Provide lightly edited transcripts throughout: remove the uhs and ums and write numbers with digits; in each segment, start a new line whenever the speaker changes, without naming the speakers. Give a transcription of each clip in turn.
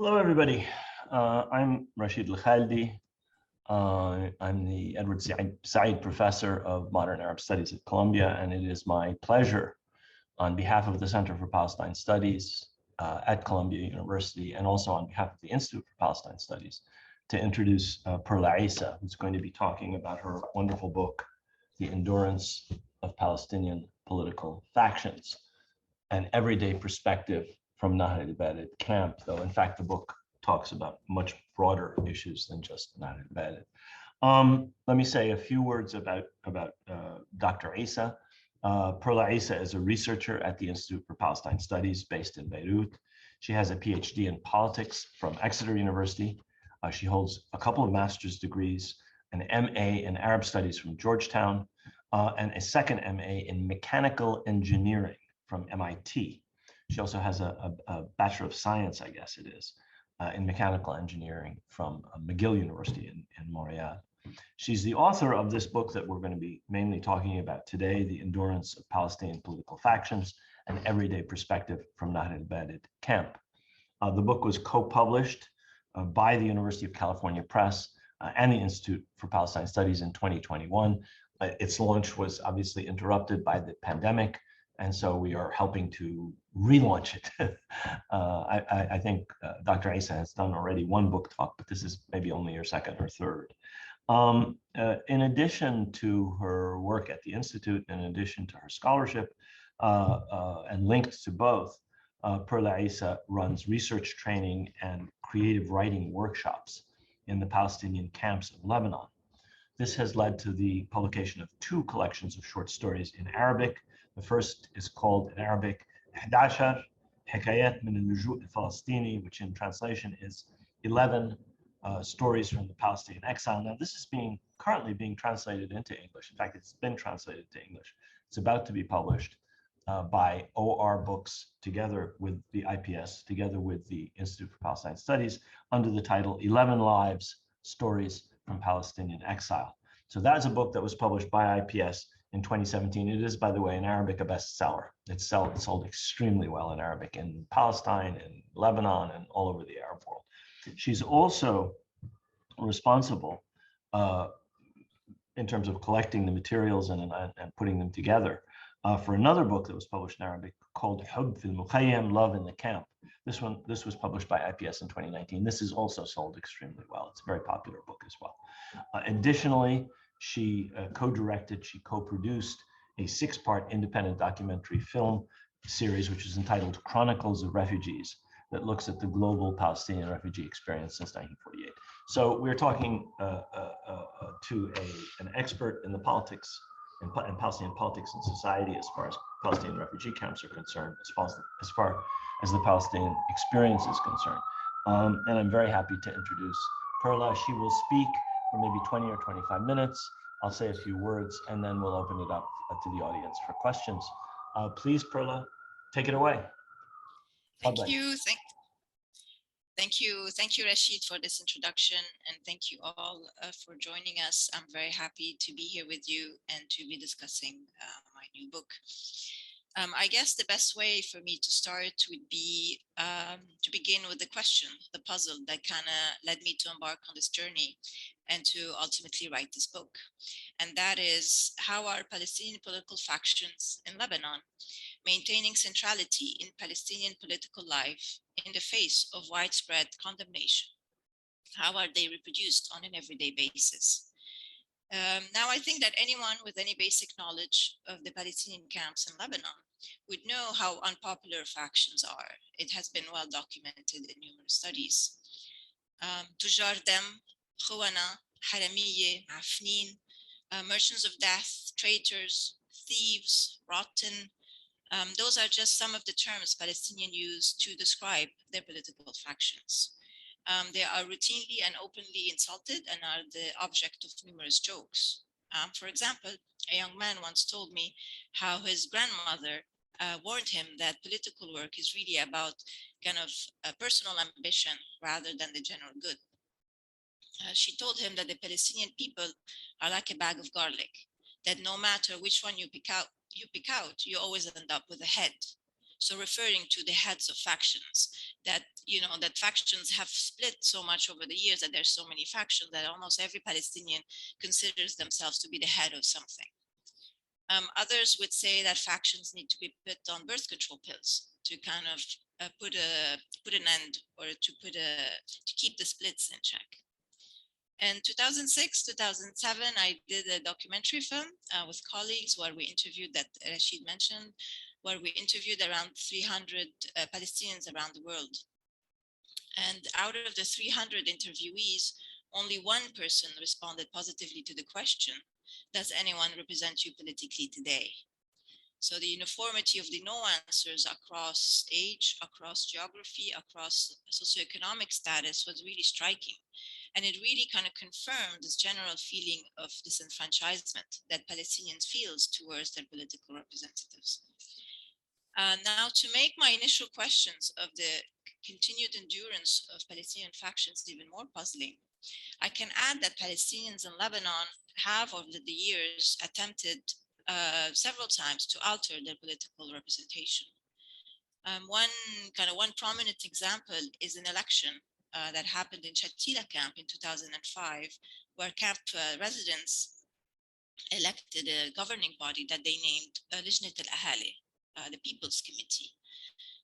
Hello, everybody. I'm Rashid Khalidi. I'm the Edward Said Professor of Modern Arab Studies at Columbia, and it is my pleasure on behalf of the Center for Palestine Studies at Columbia University, and also on behalf of the Institute for Palestine Studies, to introduce Perla Issa, who's going to be talking about her wonderful book, The Endurance of Palestinian Political Factions, an everyday perspective from Nahr al-Balad camp, though in fact the book talks about much broader issues than just Nahr al-Balad. Let me say a few words about Dr. Issa. Perla Issa is a researcher at the Institute for Palestine Studies based in Beirut. She has a PhD in politics from Exeter University. She holds a couple of master's degrees, an MA in Arab Studies from Georgetown, and a second MA in mechanical engineering from MIT. She also has a Bachelor of Science, I guess it is, in mechanical engineering from McGill University in Montreal. She's the author of this book that we're going to be mainly talking about today, The Endurance of Palestinian Political Factions, an Everyday Perspective from Nahr al-Balad Camp. The book was co-published by the University of California Press and the Institute for Palestine Studies in 2021. Its launch was obviously interrupted by the pandemic, and so we are helping to relaunch it. I think Dr. Issa has done already one book talk, but this is maybe only her second or third. In addition to her work at the Institute, in addition to her scholarship, and linked to both, Perla Issa runs research training and creative writing workshops in the Palestinian camps of Lebanon. This has led to the publication of two collections of short stories in Arabic. The first is called in Arabic, 11 حكايات من اللجوء الفلسطيني, which in translation is 11 stories from the Palestinian exile. Now, this is currently being translated into English. In fact, it's been translated to English. It's about to be published by OR Books together with the IPS, together with the Institute for Palestine Studies, under the title 11 Lives, Stories from Palestinian Exile. So that's a book that was published by IPS in 2017. It is, by the way, in Arabic, a bestseller. It's sold extremely well in Arabic in Palestine, in Lebanon, and all over the Arab world. She's also responsible in terms of collecting the materials and putting them together for another book that was published in Arabic called Hubb fil Mukhayyam, Love in the Camp. This was published by IPS in 2019. This is also sold extremely well. It's a very popular book as well. Additionally, she co-directed, she co-produced a 6-part independent documentary film series, which is entitled Chronicles of Refugees, that looks at the global Palestinian refugee experience since 1948. So we're talking to an expert in the politics, in Palestinian politics and society as far as Palestinian refugee camps are concerned, as far as the Palestinian experience is concerned. And I'm very happy to introduce Perla. She will speak for maybe 20 or 25 minutes. I'll say a few words, and then we'll open it up to the audience for questions. Please, Perla, take it away.
Thank you. Thank you, Rashid, for this introduction, and thank you all for joining us. I'm very happy to be here with you and to be discussing my new book. I guess the best way for me to start would be to begin with the question, the puzzle that kind of led me to embark on this journey and to ultimately write this book. And that is, how are Palestinian political factions in Lebanon maintaining centrality in Palestinian political life in the face of widespread condemnation? How are they reproduced on an everyday basis? Now, I think that anyone with any basic knowledge of the Palestinian camps in Lebanon would know how unpopular factions are. It has been well documented in numerous studies. Tujar Dem, Khawana, Haramiye, Afnin, merchants of death, traitors, thieves, rotten. Those are just some of the terms Palestinians use to describe their political factions. They are routinely and openly insulted and are the object of numerous jokes. For example, a young man once told me how his grandmother warned him that political work is really about kind of personal ambition rather than the general good. She told him that the Palestinian people are like a bag of garlic, that no matter which one you pick out, you always end up with a head. So referring to the heads of factions, that, that factions have split so much over the years, that there's so many factions that almost every Palestinian considers themselves to be the head of something. Others would say that factions need to be put on birth control pills to kind of put an end, or to keep the splits in check. In 2006, 2007, I did a documentary film with colleagues where we interviewed, that Rashid mentioned, where we interviewed around 300 Palestinians around the world. And out of the 300 interviewees, only one person responded positively to the question, does anyone represent you politically today? So the uniformity of the no answers across age, across geography, across socioeconomic status was really striking. And it really kind of confirmed this general feeling of disenfranchisement that Palestinians feel towards their political representatives. Now, to make my initial questions of the continued endurance of Palestinian factions even more puzzling, I can add that Palestinians in Lebanon have over the years attempted several times to alter their political representation. One prominent example is an election that happened in Shatila camp in 2005, where camp residents elected a governing body that they named Lijnat al-Ahali, the People's Committee.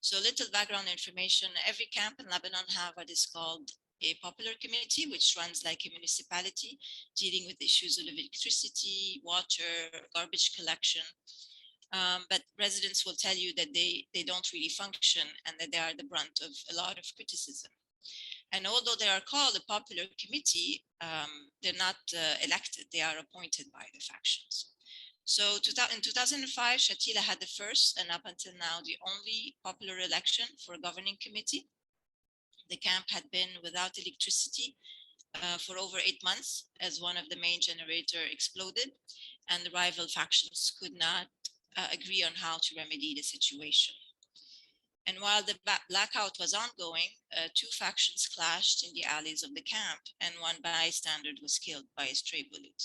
So little background information, every camp in Lebanon have what is called a popular committee, which runs like a municipality, dealing with issues of electricity, water, garbage collection. But residents will tell you that they don't really function and that they are the brunt of a lot of criticism. And although they are called a popular committee, they're not elected, they are appointed by the factions. So in 2005, Shatila had the first and up until now the only popular election for a governing committee. The camp had been without electricity for over 8 months as one of the main generator exploded, and the rival factions could not agree on how to remedy the situation. And while the blackout was ongoing, 2 factions clashed in the alleys of the camp, and one bystander was killed by a stray bullet.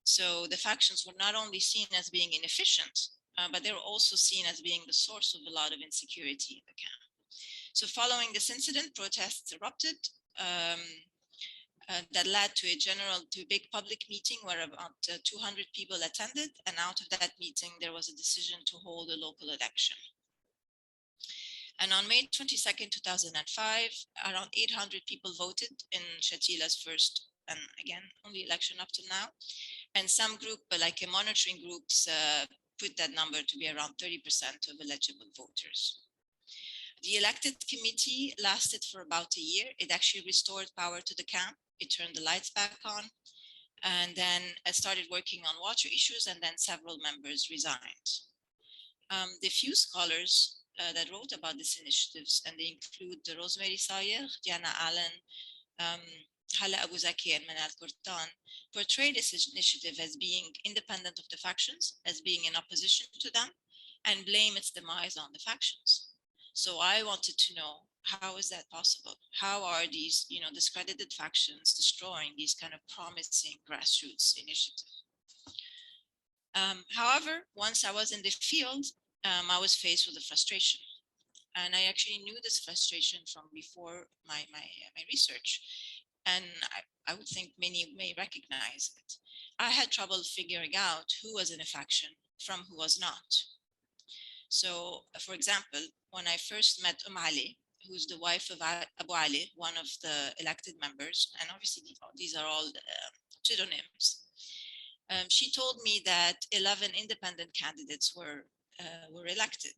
So the factions were not only seen as being inefficient, but they were also seen as being the source of a lot of insecurity in the camp. So following this incident, protests erupted that led to a big public meeting where about 200 people attended. And out of that meeting, there was a decision to hold a local election. And on May 22nd, 2005, around 800 people voted in Shatila's first, and again, only election up to now. And some group, like monitoring groups, put that number to be around 30% of eligible voters. The elected committee lasted for about a year. It actually restored power to the camp. It turned the lights back on, and then started working on water issues, and then several members resigned. The few scholars that wrote about these initiatives, and they include Rosemary Sayer, Diana Allen, Hala Abu Zaki, and Manal Kurtan, portray this initiative as being independent of the factions, as being in opposition to them, and blame its demise on the factions. So I wanted to know, how is that possible? How are these, discredited factions destroying these kind of promising grassroots initiatives? However, once I was in the field, I was faced with a frustration. And I actually knew this frustration from before my research. And I would think many may recognize it. I had trouble figuring out who was in a faction from who was not. So, for example, when I first met Ali, who's the wife of Abu Ali, one of the elected members, and obviously these are all pseudonyms, she told me that 11 independent candidates were elected.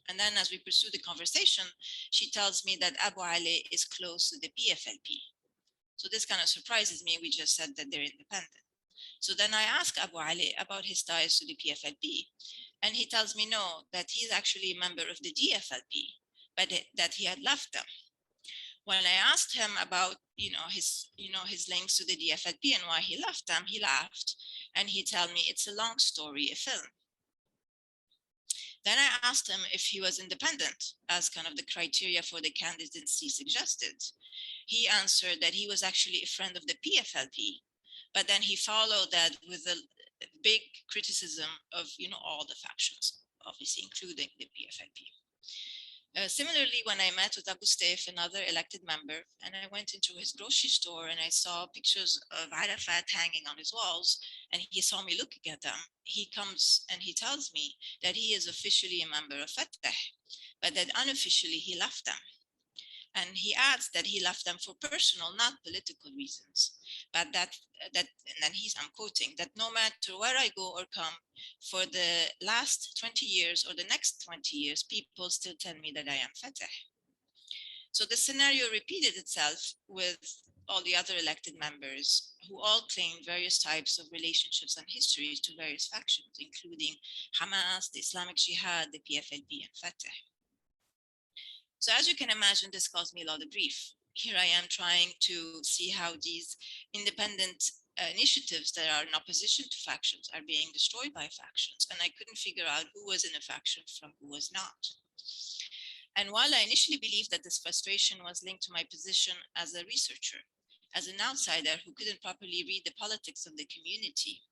And then as we pursue the conversation, she tells me that Abu Ali is close to the PFLP. So this kind of surprises me. We just said that they're independent. So then I ask Abu Ali about his ties to the PFLP. And he tells me no, that he's actually a member of the DFLP, but that he had left them. When I asked him about, his links to the DFLP and why he left them, he laughed. And he told me it's a long story, a film. Then I asked him if he was independent, as kind of the criteria for the candidacy suggested. He answered that he was actually a friend of the PFLP, but then he followed that with a big criticism of, all the factions, obviously including the PFLP. Similarly, when I met with Abu Staif, another elected member, and I went into his grocery store and I saw pictures of Arafat hanging on his walls, and he saw me looking at them, he comes and he tells me that he is officially a member of Fatah, but that unofficially he left them. And he adds that he left them for personal, not political reasons. But and then I'm quoting, that no matter where I go or come, for the last 20 years or the next 20 years, people still tell me that I am Fatah. So the scenario repeated itself with all the other elected members who all claimed various types of relationships and histories to various factions, including Hamas, the Islamic Jihad, the PFLP, and Fatah. So as you can imagine, this caused me a lot of grief. Here I am trying to see how these independent initiatives that are in opposition to factions are being destroyed by factions. And I couldn't figure out who was in a faction from who was not. And while I initially believed that this frustration was linked to my position as a researcher, as an outsider who couldn't properly read the politics of the community,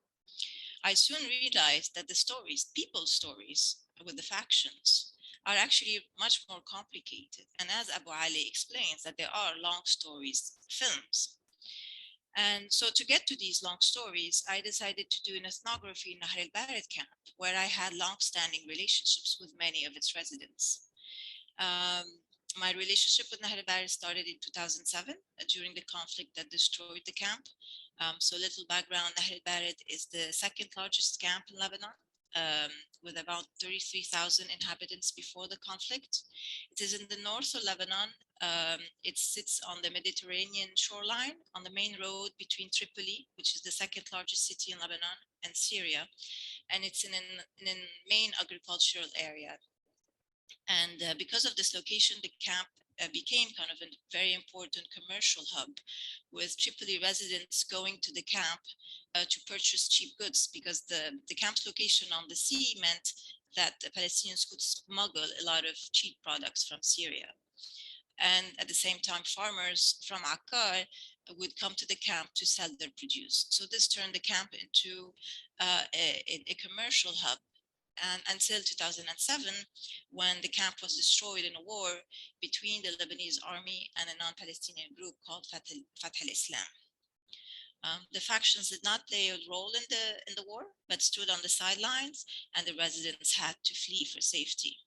I soon realized that the stories, people's stories with the factions, are actually much more complicated. And as Abu Ali explains, that there are long stories, films. And so to get to these long stories, I decided to do an ethnography in Nahr al-Bared camp, where I had long-standing relationships with many of its residents. My relationship with Nahr al-Bared started in 2007 during the conflict that destroyed the camp. So little background, Nahr al-Bared is the second largest camp in Lebanon, with about 33,000 inhabitants before the conflict. It is in the north of Lebanon. It sits on the Mediterranean shoreline on the main road between Tripoli, which is the second largest city in Lebanon, and Syria. And it's in a main agricultural area. And because of this location, the camp became kind of a very important commercial hub, with Tripoli residents going to the camp to purchase cheap goods, because the camp's location on the sea meant that the Palestinians could smuggle a lot of cheap products from Syria. And at the same time, farmers from Akkar would come to the camp to sell their produce. So this turned the camp into a commercial hub. And until 2007, when the camp was destroyed in a war between the Lebanese army and a non-Palestinian group called Fatah al-Islam. The factions did not play a role in the war, but stood on the sidelines, and the residents had to flee for safety.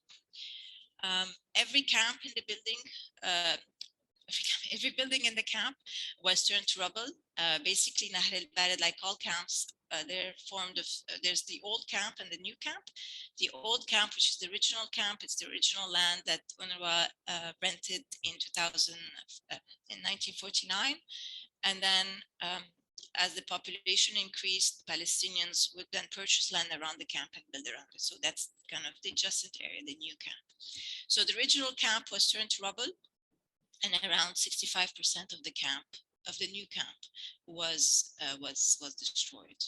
Every camp in the building, every building in the camp was turned to rubble. Basically, Nahr al-Bared, like all camps, they're formed of, there's the old camp and the new camp. The old camp, which is the original camp, it's the original land that UNRWA rented in 1949. And then as the population increased, Palestinians would then purchase land around the camp and build around it. So that's kind of the adjacent area, the new camp. So the original camp was turned to rubble, and around 65% of the camp, of the new camp, was destroyed.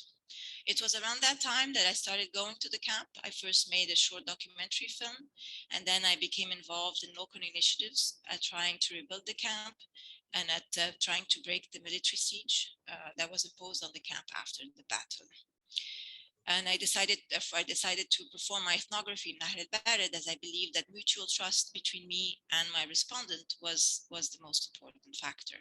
It was around that time that I started going to the camp. I first made a short documentary film, and then I became involved in local initiatives at trying to rebuild the camp and at trying to break the military siege that was imposed on the camp after the battle. And therefore I decided to perform my ethnography in Nahr al-Bared, as I believed that mutual trust between me and my respondent was the most important factor.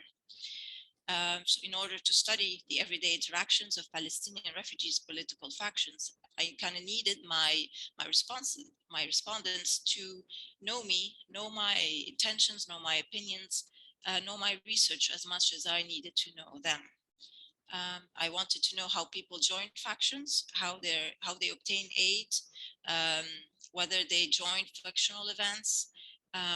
So in order to study the everyday interactions of Palestinian refugees' political factions, I kind of needed my respondents to know me, know my intentions, know my opinions, know my research as much as I needed to know them. I wanted to know how people joined factions, how they obtain aid, whether they joined factional events,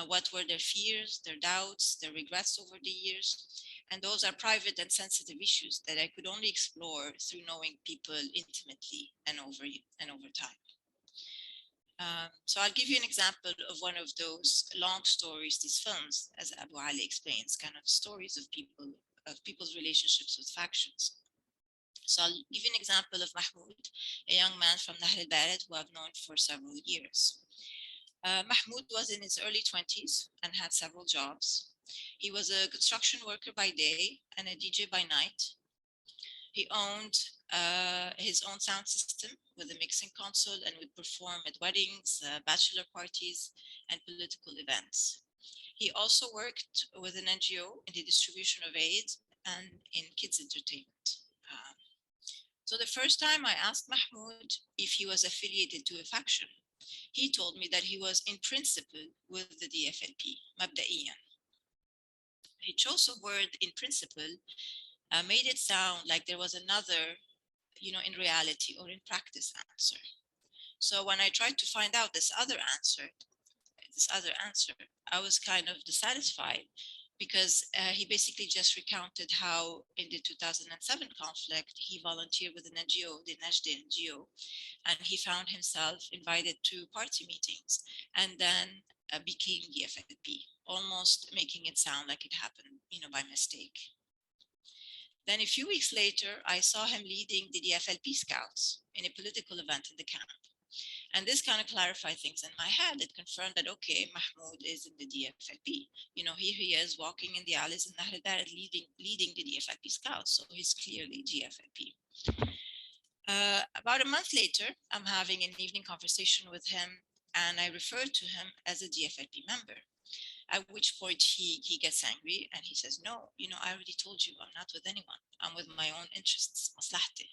what were their fears, their doubts, their regrets over the years. And those are private and sensitive issues that I could only explore through knowing people intimately and over time. So I'll give you an example of one of those long stories, these films, as Abu Ali explains, kind of stories of people's relationships with factions. So I'll give you an example of Mahmoud, a young man from Nahr al-Bared who I've known for several years. Mahmoud was in his early 20s and had several jobs. He was a construction worker by day and a DJ by night. He owned his own sound system with a mixing console and would perform at weddings, bachelor parties, and political events. He also worked with an NGO in the distribution of aid and in kids entertainment. Um, so the first time I asked Mahmoud if he was affiliated to a faction, he told me that he was in principle with the DFLP, مبدئيا. He chose a word in principle, made it sound like there was another, in reality or in practice answer. So when I tried to find out this other answer, I was kind of dissatisfied because he basically just recounted how in the 2007 conflict, he volunteered with an NGO, the Najd NGO, and he found himself invited to party meetings and then became the FLP, almost making it sound like it happened, by mistake. Then a few weeks later, I saw him leading the DFLP scouts in a political event in the camp. And this kind of clarified things in my head. It confirmed that, okay, Mahmoud is in the DFLP. Here he is walking in the alleys in Nahr leading the DFLP scouts. So he's clearly DFLP. About a month later, I'm having an evening conversation with him and I refer to him as a DFLP member. At which point he gets angry and he says, no, I already told you I'm not with anyone. I'm with my own interests, maslahti.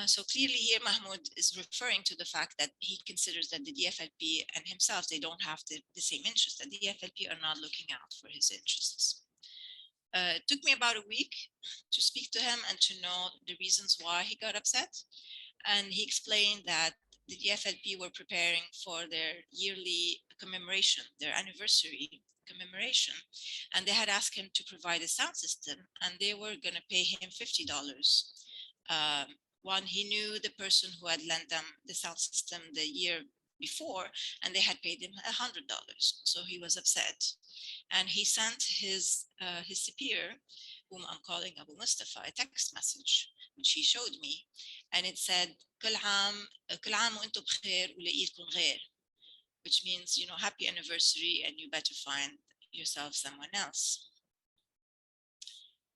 So clearly here, Mahmoud is referring to the fact that he considers that the DFLP and himself, they don't have the same interests, that the DFLP are not looking out for his interests. It took me about a week to speak to him and to know the reasons why he got upset. And he explained that the DFLP were preparing for their yearly commemoration, their anniversary commemoration, and they had asked him to provide a sound system, and they were going to pay him $50. One, he knew the person who had lent them the sound system the year before, and they had paid him $100. So he was upset, and he sent his superior, whom I'm calling Abu Mustafa, a text message, which he showed me, and it said, كل عام وانتم بخير ولقيتكم غير, which means, happy anniversary and you better find yourself someone else.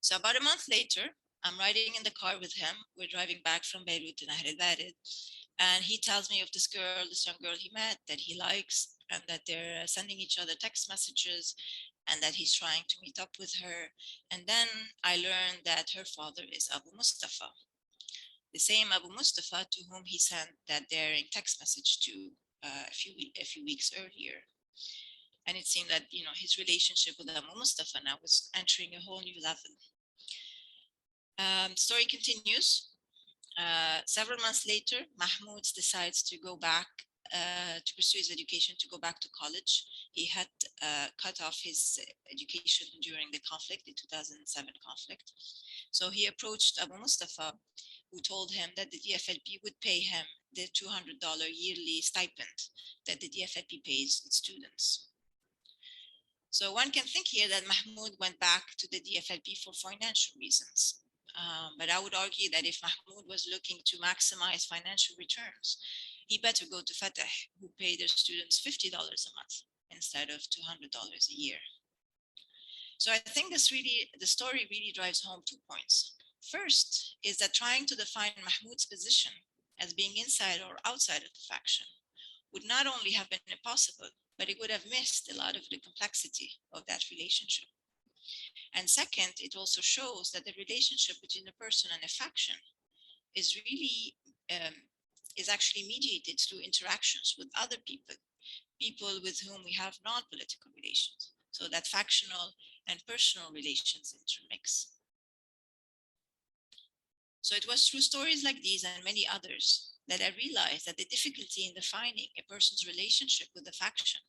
So about a month later, I'm riding in the car with him. We're driving back from Beirut to Nahr al-Barid, and he tells me of this young girl he met that he likes, and that they're sending each other text messages, and that he's trying to meet up with her. And then I learned that her father is Abu Mustafa, the same Abu Mustafa to whom he sent that daring text message to a few weeks earlier. And it seemed that, his relationship with Abu Mustafa now was entering a whole new level. Story continues. Several months later, Mahmoud decides to go back to pursue his education, to go back to college. He had cut off his education during the conflict, the 2007 conflict. So he approached Abu Mustafa, who told him that the DFLP would pay him the $200 yearly stipend that the DFLP pays its students. So one can think here that Mahmoud went back to the DFLP for financial reasons. But I would argue that if Mahmoud was looking to maximize financial returns, he better go to Fatah, who pay their students $50 a month instead of $200 a year. So I think the story really drives home 2 points. First is that trying to define Mahmoud's position as being inside or outside of the faction would not only have been impossible, but it would have missed a lot of the complexity of that relationship. And second, it also shows that the relationship between a person and a faction is really is actually mediated through interactions with other people with whom we have non-political relations. So that factional and personal relations intermix. So it was through stories like these and many others that I realized that the difficulty in defining a person's relationship with a faction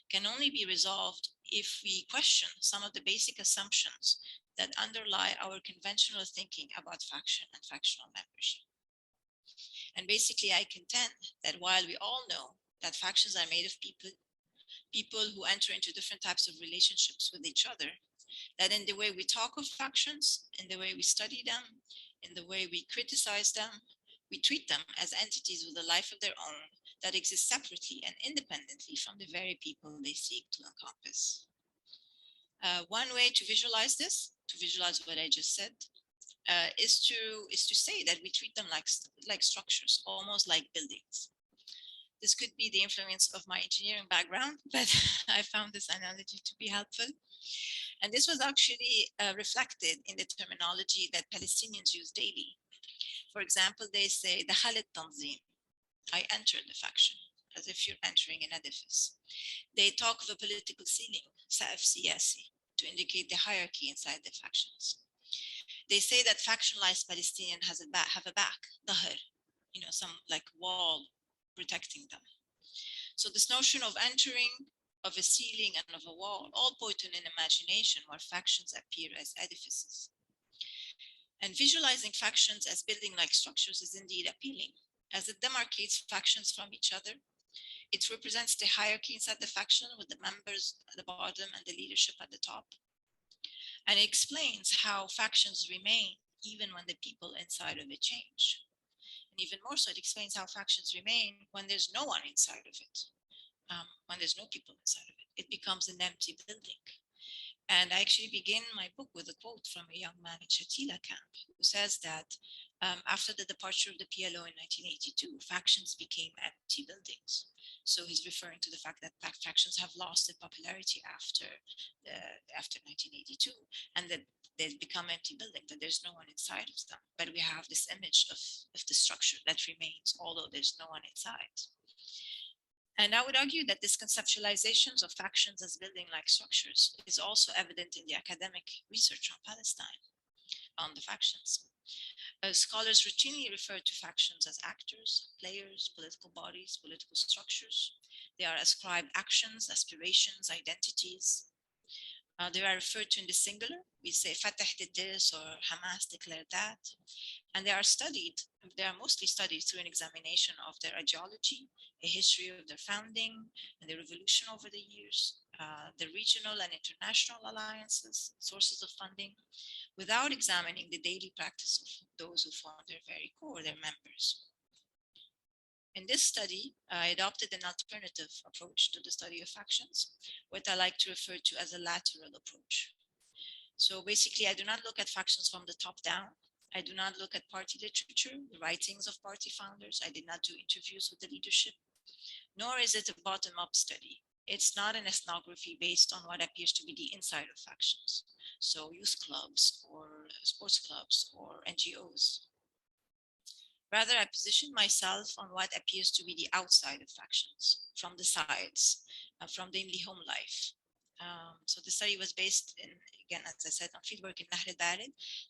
can only be resolved if we question some of the basic assumptions that underlie our conventional thinking about faction and factional membership. And basically, I contend that while we all know that factions are made of people who enter into different types of relationships with each other, that in the way we talk of factions, in the way we study them, in the way we criticize them, we treat them as entities with a life of their own that exist separately and independently from the very people they seek to encompass. One way to visualize this, to visualize what I just said, is to say that we treat them like structures, almost like buildings. This could be the influence of my engineering background, but I found this analogy to be helpful. And this was actually reflected in the terminology that Palestinians use daily. For example, they say دخلت تنظيم, I entered the faction, as if you're entering an edifice. They talk of a political ceiling, سقف سياسي, to indicate the hierarchy inside the factions. They say that factionalized Palestinian have a back, ظهر, some like wall protecting them. So this notion of entering, of a ceiling and of a wall, all point to an imagination where factions appear as edifices. And visualizing factions as building-like structures is indeed appealing, as it demarcates factions from each other. It represents the hierarchy inside the faction with the members at the bottom and the leadership at the top. And it explains how factions remain even when the people inside of it change. And even more so, it explains how factions remain when there's no one inside of it. When there's no people inside of it, it becomes an empty building. And I actually begin my book with a quote from a young man in Shatila camp who says that after the departure of the PLO in 1982, factions became empty buildings. So he's referring to the fact that factions have lost their popularity after 1982, and that they've become empty buildings, that there's no one inside of them. But we have this image of the structure that remains, although there's no one inside. And I would argue that this conceptualizations of factions as building-like structures is also evident in the academic research on Palestine, on the factions. Scholars routinely refer to factions as actors, players, political bodies, political structures. They are ascribed actions, aspirations, identities. They are referred to in the singular. We say Fatah did this or Hamas declared that. And they are mostly studied through an examination of their ideology, a history of their founding and their evolution over the years, the regional and international alliances, sources of funding, without examining the daily practice of those who form their very core, their members. In this study, I adopted an alternative approach to the study of factions, what I like to refer to as a lateral approach. So basically, I do not look at factions from the top down. I do not look at party literature, the writings of party founders. I did not do interviews with the leadership, nor is it a bottom-up study. It's not an ethnography based on what appears to be the inside of factions. So youth clubs or sports clubs or NGOs. Rather, I position myself on what appears to be the outside of factions, from the sides, from namely home life. So the study was based in, again, as I said, on fieldwork in Nahr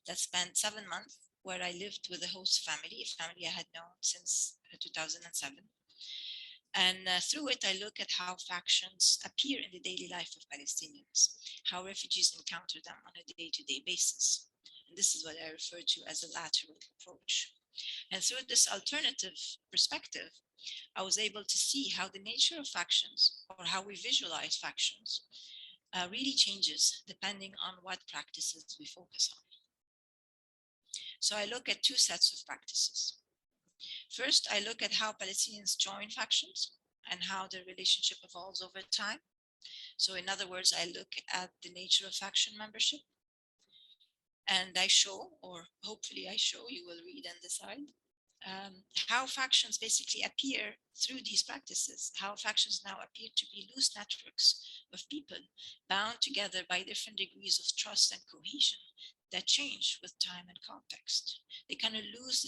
that spent 7 months, where I lived with a host family, a family I had known since 2007. And through it, I look at how factions appear in the daily life of Palestinians, how refugees encounter them on a day-to-day basis. And this is what I refer to as a lateral approach. And through this alternative perspective, I was able to see how the nature of factions, or how we visualize factions, really changes depending on what practices we focus on. So I look at two sets of practices. First, I look at how Palestinians join factions and how their relationship evolves over time. So in other words, I look at the nature of faction membership. And I show, or hopefully I show, you will read and decide, how factions basically appear through these practices, how factions now appear to be loose networks of people bound together by different degrees of trust and cohesion that change with time and context. They kind of lose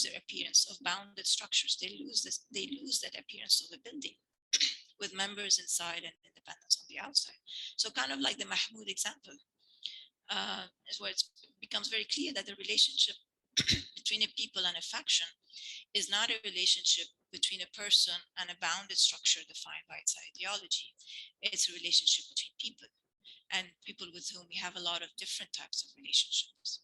their appearance of bounded structures. They lose that appearance of a building with members inside and independence on the outside. So kind of like the Mahmoud example, is where it becomes very clear that the relationship between a people and a faction is not a relationship between a person and a bounded structure defined by its ideology. It's a relationship between people, and people with whom we have a lot of different types of relationships.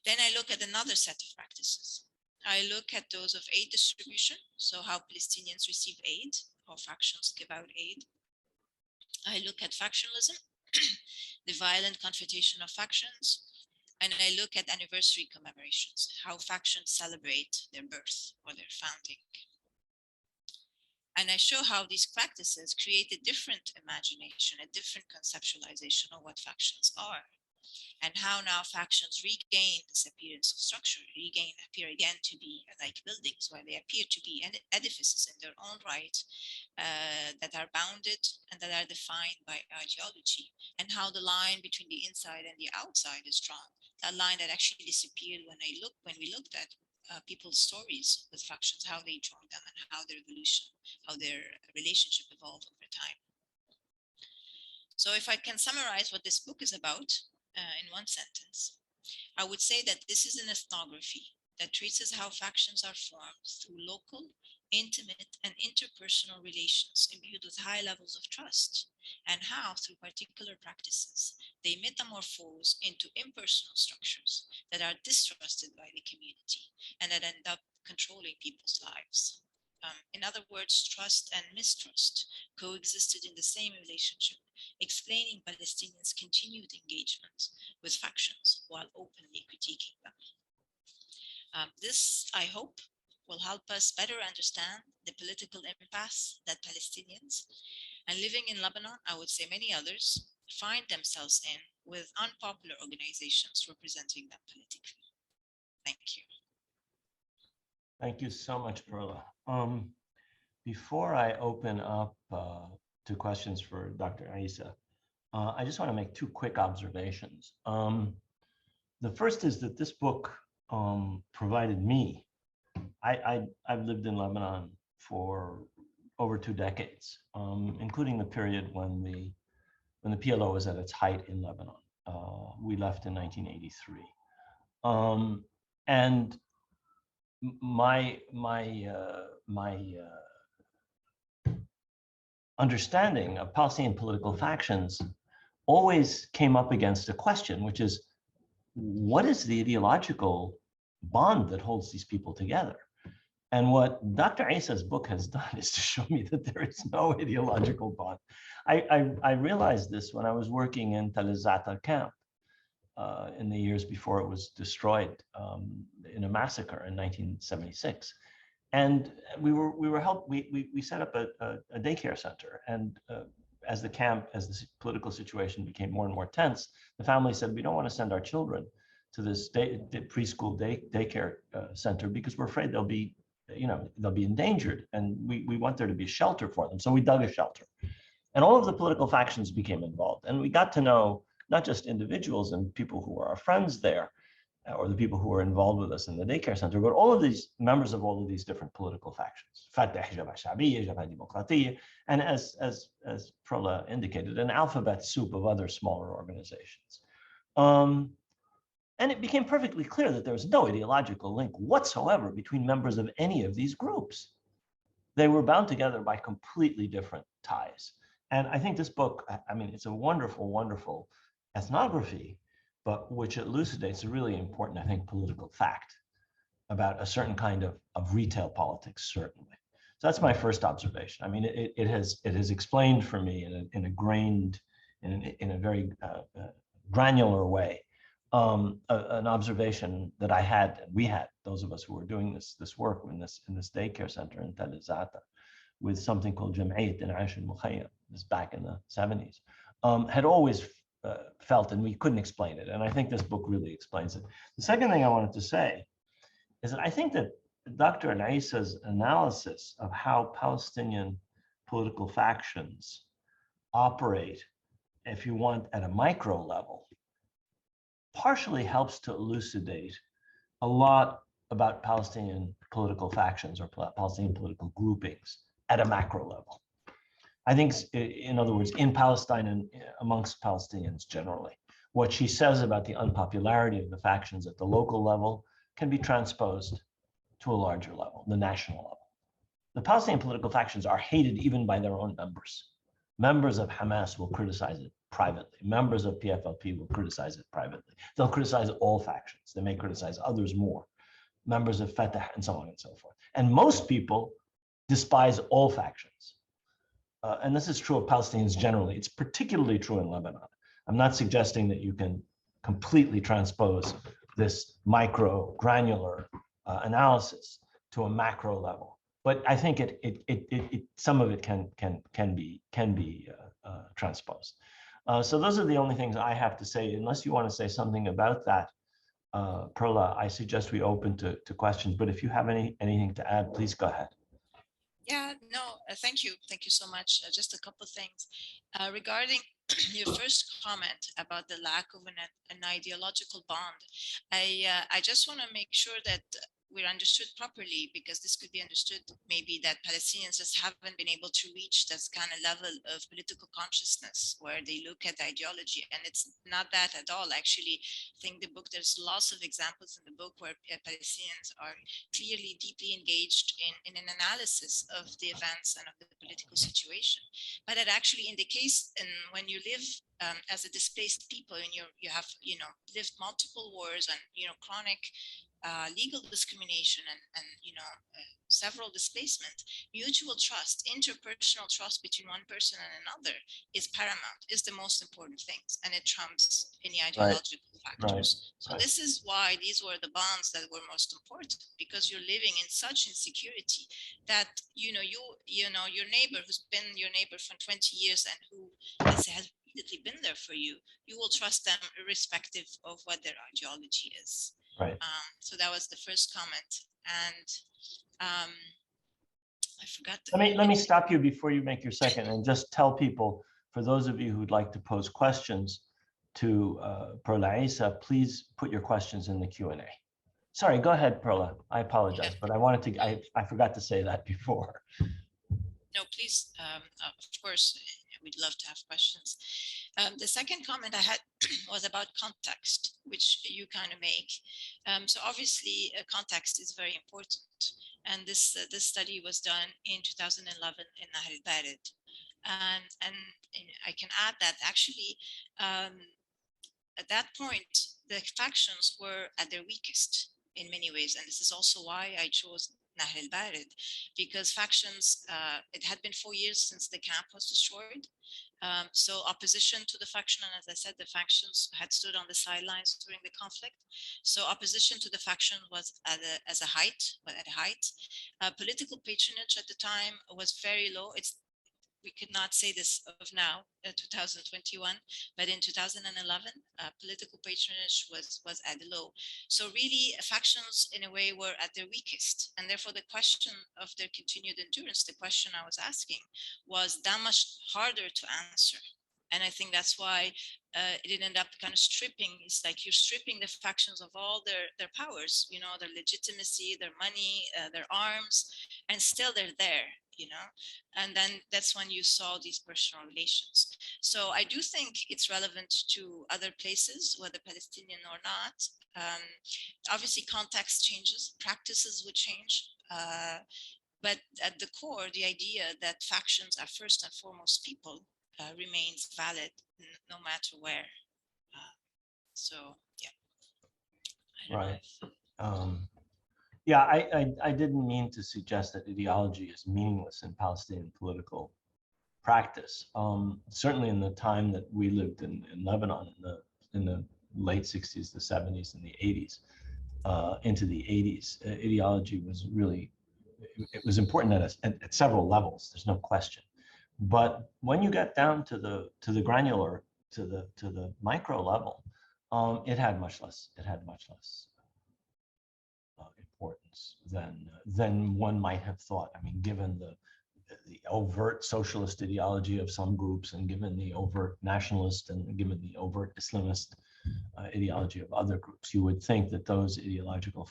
Then I look at another set of practices. I look at those of aid distribution, so how Palestinians receive aid, how factions give out aid. I look at factionalism, the violent confrontation of factions, and I look at anniversary commemorations, how factions celebrate their birth or their founding. And I show how these practices create a different imagination, a different conceptualization of what factions are. and how now factions regain this appearance of structure, appear again to be like buildings, while they appear to be edifices in their own right, that are bounded and that are defined by ideology, and how the line between the inside and the outside is drawn. That line that actually disappeared when we looked at people's stories with factions, how they joined them, and how their evolution, how their relationship evolved over time. So if I can summarize what this book is about in one sentence, I would say that this is an ethnography that traces how factions are formed through local, intimate, and interpersonal relations imbued with high levels of trust, and how, through particular practices, they metamorphose into impersonal structures that are distrusted by the community and that end up controlling people's lives. In other words, trust and mistrust coexisted in the same relationship, explaining Palestinians' continued engagement with factions while openly critiquing them. This, I hope, will help us better understand the political impasse that Palestinians, and living in Lebanon, I would say many others, find themselves in, with unpopular organizations representing them politically. Thank you.
Thank you so much, Perla. Before I open up to questions for Dr. Issa, I just want to make two quick observations. The first is that this book provided me. I've lived in Lebanon for over 2 decades, including the period when the PLO was at its height in Lebanon. We left in 1983, and my understanding of Palestinian political factions always came up against a question, which is, what is the ideological bond that holds these people together? And what Dr. Issa's book has done is to show me that there is no ideological bond. I realized this when I was working in Tal Za'atar camp in the years before it was destroyed in a massacre in 1976. And we set up a daycare center. And as the political situation became more and more tense, the family said, we don't want to send our children to this preschool daycare center because we're afraid they'll be endangered, and we want there to be a shelter for them. So we dug a shelter, and all of the political factions became involved, and we got to know not just individuals and people who were our friends there, or the people who were involved with us in the daycare center, but all of these members of all of these different political factions, Fatah, Jabhat Sha'biyya, Jabhat Demokratiyya, and as Perla indicated, an alphabet soup of other smaller organizations. And it became perfectly clear that there was no ideological link whatsoever between members of any of these groups. They were bound together by completely different ties. And I think this book, I mean, it's a wonderful, wonderful ethnography, but which elucidates a really important, I think, political fact about a certain kind of retail politics, certainly. So that's my first observation. I mean, it has explained for me in a very granular way an observation that I had, and we had, those of us who were doing this work in this daycare center in Tal Za'atar, with something called Jam'iyyat In'ash al-Mukhayyam, this back in the 70s, had always felt, and we couldn't explain it. And I think this book really explains it. The second thing I wanted to say is that I think that Dr. Issa's analysis of how Palestinian political factions operate, if you want, at a micro level, partially helps to elucidate a lot about Palestinian political factions or Palestinian political groupings at a macro level. I think, in other words, in Palestine and amongst Palestinians generally, what she says about the unpopularity of the factions at the local level can be transposed to a larger level, the national level. The Palestinian political factions are hated even by their own members. Members of Hamas will criticize it privately. Members of PFLP will criticize it privately. They'll criticize all factions. They may criticize others more. Members of Fatah and so on and so forth. And most people despise all factions. And this is true of Palestinians generally. It's particularly true in Lebanon. I'm not suggesting that you can completely transpose this micro granular analysis to a macro level, but I think some of it can be transposed. So those are the only things I have to say. Unless you want to say something about that, Perla, I suggest we open to questions. But if you have anything to add, please go ahead.
Yeah, no, thank you. Thank you so much. Just a couple of things. Regarding your first comment about the lack of an ideological bond, I just want to make sure that we're understood properly, because this could be understood maybe that Palestinians just haven't been able to reach this kind of level of political consciousness where they look at ideology, and it's not that at all. Actually, I think the book, there's lots of examples in the book where Palestinians are clearly deeply engaged in an analysis of the events and of the political situation. But that actually in the case, and when you live as a displaced people, and you have lived multiple wars and chronic legal discrimination and several displacement, mutual trust, interpersonal trust between one person and another is paramount, is the most important things, and it trumps any ideological factors. So this is why these were the bonds that were most important, because you're living in such insecurity that your neighbor who's been your neighbor for 20 years and who has repeatedly been there for you, you will trust them irrespective of what their ideology is.
Right.
So that was the first comment, and I forgot.
Let me stop you before you make your second, and just tell people, for those of you who'd like to pose questions to Perla Issa, please put your questions in the Q&A. Sorry, go ahead, Perla. I apologize, but I wanted to. I forgot to say that before.
No, please. Of course, we'd love to have questions. The second comment I had was about context, which you kind of make. So obviously, context is very important. And this study was done in 2011 in Nahr al-Barid. And I can add that actually, at that point, the factions were at their weakest in many ways. And this is also why I chose Nahr al-Barid, because factions, it had been 4 years since the camp was destroyed. So opposition to the faction, and as I said, the factions had stood on the sidelines during the conflict. So opposition to the faction was at a height. Political patronage at the time was very low. We could not say this of now, 2021, but in 2011, political patronage was at the low. So really, factions in a way were at their weakest, and therefore the question of their continued endurance, the question I was asking, was that much harder to answer. And I think that's why it ended up kind of stripping. It's like you're stripping the factions of all their powers, their legitimacy, their money, their arms, and still they're there. And then that's when you saw these personal relations. So I do think it's relevant to other places, whether Palestinian or not. Obviously, context changes, practices would change. But at the core, the idea that factions are first and foremost people remains valid no matter where. So, yeah.
Right. Yeah, I didn't mean to suggest that ideology is meaningless in Palestinian political practice. Certainly in the time that we lived in Lebanon in the late 60s, the 70s, and the 80s, into the 80s, ideology was really, it was important at several levels. There's no question. But when you get down to the granular, to the micro level, it had much less. Importance than one might have thought. I mean, given the overt socialist ideology of some groups, and given the overt nationalist, and given the overt Islamist ideology of other groups, you would think that those ideological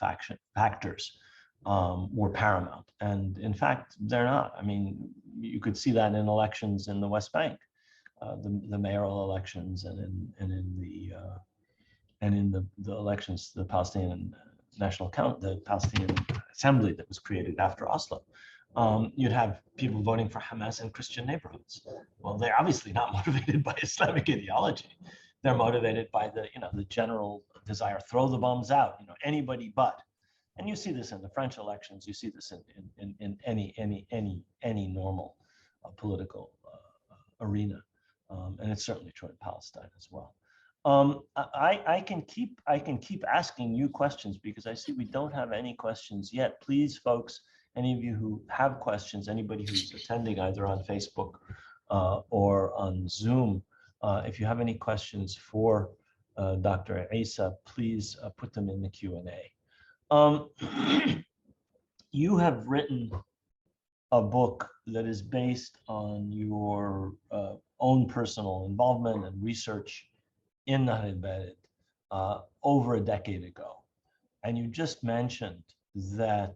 factors were paramount. And in fact, they're not. I mean, you could see that in elections in the West Bank, the mayoral elections, and in the elections, the Palestinian the Palestinian Assembly that was created after Oslo. You'd have people voting for Hamas in Christian neighborhoods. Well, they're obviously not motivated by Islamic ideology. They're motivated by the general desire, throw the bombs out, anybody but. And you see this in the French elections. You see this in any normal political arena, and it's certainly true in Palestine as well. I can keep asking you questions, because I see we don't have any questions yet. Please, folks, any of you who have questions, anybody who's attending either on Facebook or on Zoom, If you have any questions for Dr. Issa, please put them in the Q&A. You have written a book that is based on your own personal involvement and research in Nahr al-Bared over a decade ago. And you just mentioned that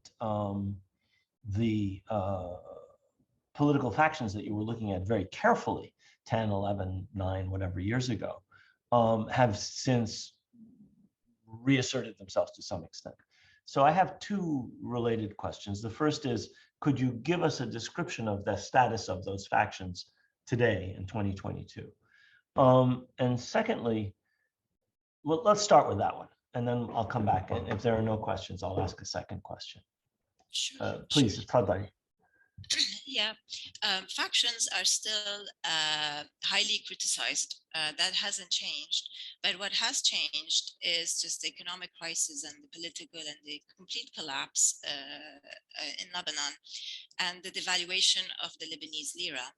the political factions that you were looking at very carefully 10, 11, 9, whatever years ago, have since reasserted themselves to some extent. So I have two related questions. The first is, could you give us a description of the status of those factions today in 2022? And secondly, well, let's start with that one, and then I'll come back. And if there are no questions, I'll ask a second question.
Sure.
Please, Tfadali.
Yeah, factions are still highly criticized. That hasn't changed. But what has changed is just the economic crisis and the political and the complete collapse in Lebanon and the devaluation of the Lebanese lira